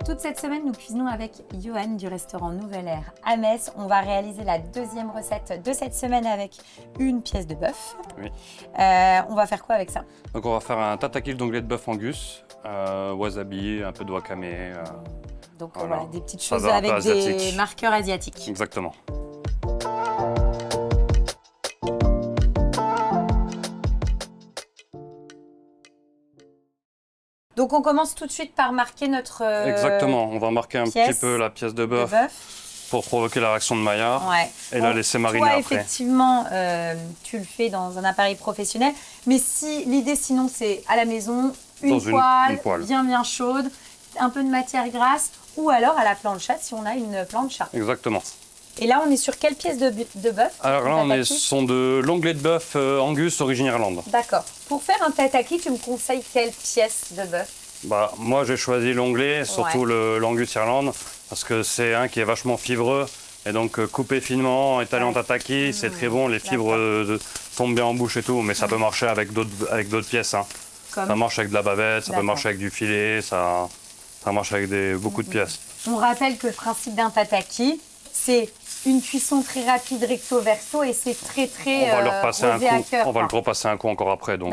Toute cette semaine, nous cuisinons avec Johan du restaurant Nouvelle Ère à Metz. On va réaliser la deuxième recette de cette semaine avec une pièce de bœuf. Oui. On va faire quoi avec ça? Donc on va faire un tatakil d'onglet de bœuf angus, wasabi, un peu de wakame. Donc voilà. voilà, des petites choses avec des marqueurs asiatiques. Exactement. Donc on commence tout de suite par marquer notre Exactement, on va marquer un petit peu la pièce de bœuf pour provoquer la réaction de Maillard et la laisser mariner après. Effectivement, tu le fais dans un appareil professionnel, mais si l'idée sinon c'est à la maison, une poêle bien chaude, un peu de matière grasse, ou alors à la plancha si on a une plancha. Exactement. Et là, on est sur quelle pièce de bœuf? Alors là, on est sur de l'onglet de bœuf Angus origine Irlande. D'accord. Pour faire un tataki, tu me conseilles quelle pièce de bœuf? Bah, moi, j'ai choisi l'onglet, surtout l'Angus Irlande, parce que c'est un qui est vachement fibreux. Et donc, coupé finement, étalé en tataki, c'est très bon. Les fibres tombent bien en bouche et tout, mais ça peut marcher avec d'autres pièces. Hein. Ça marche avec de la bavette, ça peut marcher avec du filet, ça marche avec beaucoup de pièces. On rappelle que le principe d'un tataki, c'est une cuisson très rapide recto verso et c'est très on va le repasser rosé à cœur. On va le repasser un coup encore après. Donc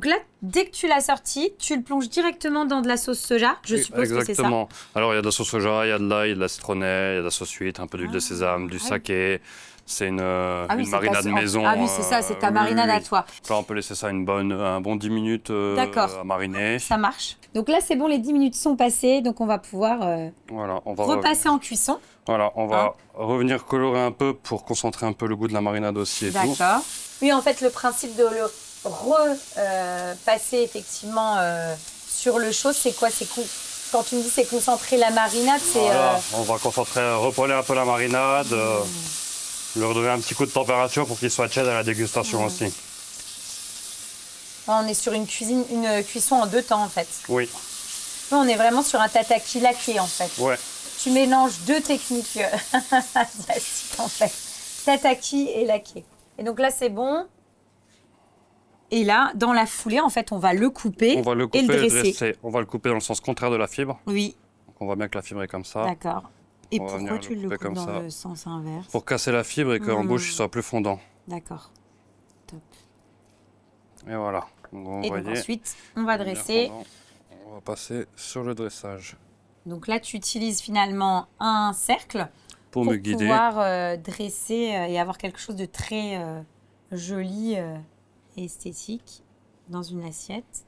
là, dès que tu l'as sorti, tu le plonges directement dans de la sauce soja. Je suppose que c'est ça. Exactement. Alors il y a de la sauce soja, il y a de l'ail, il y a de la citronnelle, il y a de la sauce huître, un peu d'huile de sésame, du saké. C'est une marinade maison. Ah oui, c'est ça, c'est ta marinade à toi. Là, on peut laisser ça un bon 10 minutes à mariner. Ça marche. Donc là, c'est bon, les 10 minutes sont passées, donc on va pouvoir repasser en cuisson. Voilà, on va revenir colorer un peu pour concentrer un peu le goût de la marinade aussi. D'accord. Oui, en fait, le principe de le repasser effectivement sur le chaud, c'est quoi? Quand tu me dis c'est concentrer la marinade, c'est... On va repoler un peu la marinade, leur donner un petit coup de température pour qu'il soit tiède à la dégustation aussi. On est sur une cuisson en 2 temps en fait. Oui. On est vraiment sur un tataki laqué en fait. Ouais. Tu mélanges 2 techniques asiatiques en fait. Tataki et laqué. Et donc là c'est bon. Et là, dans la foulée, en fait, on va le couper, et le dresser. On va le couper dans le sens contraire de la fibre. Oui. Donc on voit bien que la fibre est comme ça. D'accord. Et pourquoi tu le coupes dans le sens inverse? Pour casser la fibre et qu'en bouche, il soit plus fondant. D'accord. Top. Et voilà. Donc, ensuite, on va dresser. On va passer sur le dressage. Donc là, tu utilises finalement un cercle pour me guider. Pouvoir dresser et avoir quelque chose de très joli et esthétique dans une assiette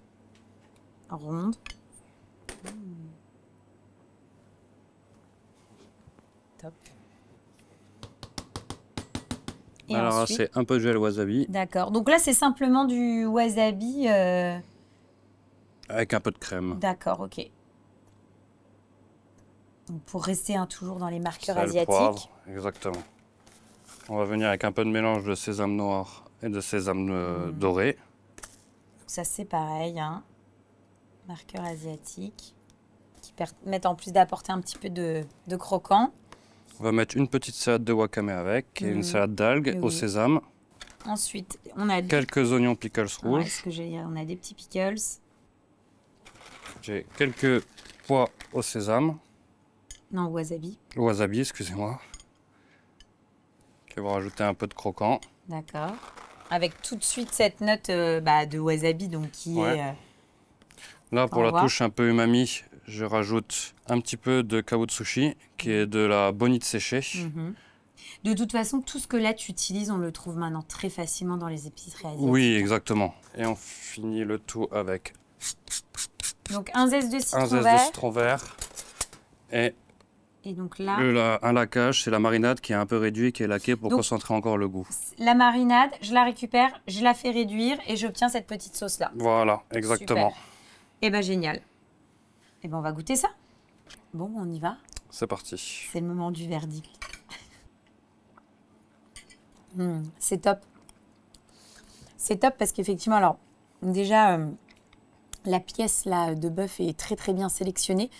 ronde. Top. Et alors ensuite, c'est un peu de gel wasabi. D'accord. Donc là, c'est simplement du wasabi. Avec un peu de crème. D'accord, ok. Donc pour rester toujours dans les marqueurs Sel, asiatiques. Poivre, exactement. On va venir avec un peu de mélange de sésame noir et de sésame doré. Ça, c'est pareil, hein. Marqueurs asiatiques qui permettent en plus d'apporter un petit peu de croquant. On va mettre une petite salade de wakame avec et une salade d'algues au sésame. Ensuite, on a quelques oignons pickles rouges. Ce que j'ai dit, on a des petits pickles. J'ai quelques pois au sésame. Non, wasabi. Le wasabi, excusez-moi. Qui va rajouter un peu de croquant. D'accord. Avec tout de suite cette note de wasabi donc qui est... Là, pour la touche un peu umami, je rajoute un petit peu de kaotsushi, qui est de la bonite séchée. De toute façon, tout ce que là tu utilises, on le trouve maintenant très facilement dans les épiceries asiatiques. Oui, exactement. Et on finit le tout avec... Donc un zeste de citron vert. Et donc là... un laquage, c'est la marinade qui est un peu réduite, qui est laquée pour concentrer encore le goût. La marinade, je la récupère, je la fais réduire et j'obtiens cette petite sauce-là. Voilà, exactement. Super. Eh bien, génial. Eh bien, on va goûter ça. Bon, on y va. C'est parti. C'est le moment du verdict. C'est top. C'est top parce qu'effectivement, alors, déjà, la pièce là, de bœuf est très, très bien sélectionnée.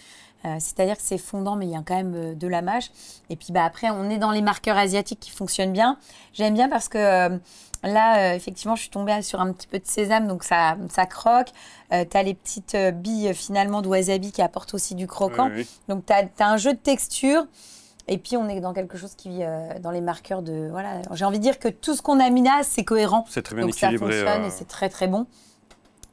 C'est-à-dire que c'est fondant, mais il y a quand même de la mâche. Et puis après, on est dans les marqueurs asiatiques qui fonctionnent bien. J'aime bien parce que là, effectivement, je suis tombée sur un petit peu de sésame, donc ça croque. Tu as les petites billes finalement de wasabi qui apportent aussi du croquant. Oui. Donc tu as un jeu de texture. Et puis on est dans quelque chose qui vit dans les marqueurs de... Voilà. J'ai envie de dire que tout ce qu'on a mis là, c'est cohérent. C'est très bien donc équilibré. Ça fonctionne et c'est très très bon.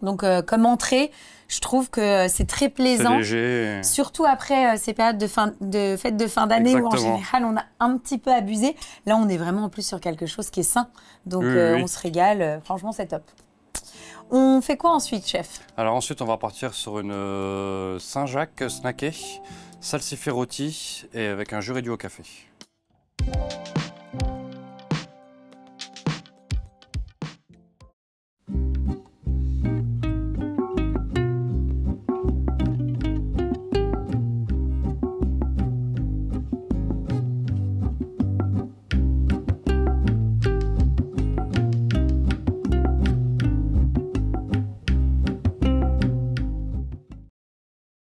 Donc comme entrée, je trouve que c'est très plaisant. C'est léger. Surtout après ces périodes de fêtes de fin d'année où en général on a un petit peu abusé. Là on est vraiment en plus sur quelque chose qui est sain. Donc on se régale. Franchement c'est top. On fait quoi ensuite, chef? Alors ensuite on va partir sur une Saint-Jacques snackée, salsifis rôti et avec un jus réduit au café.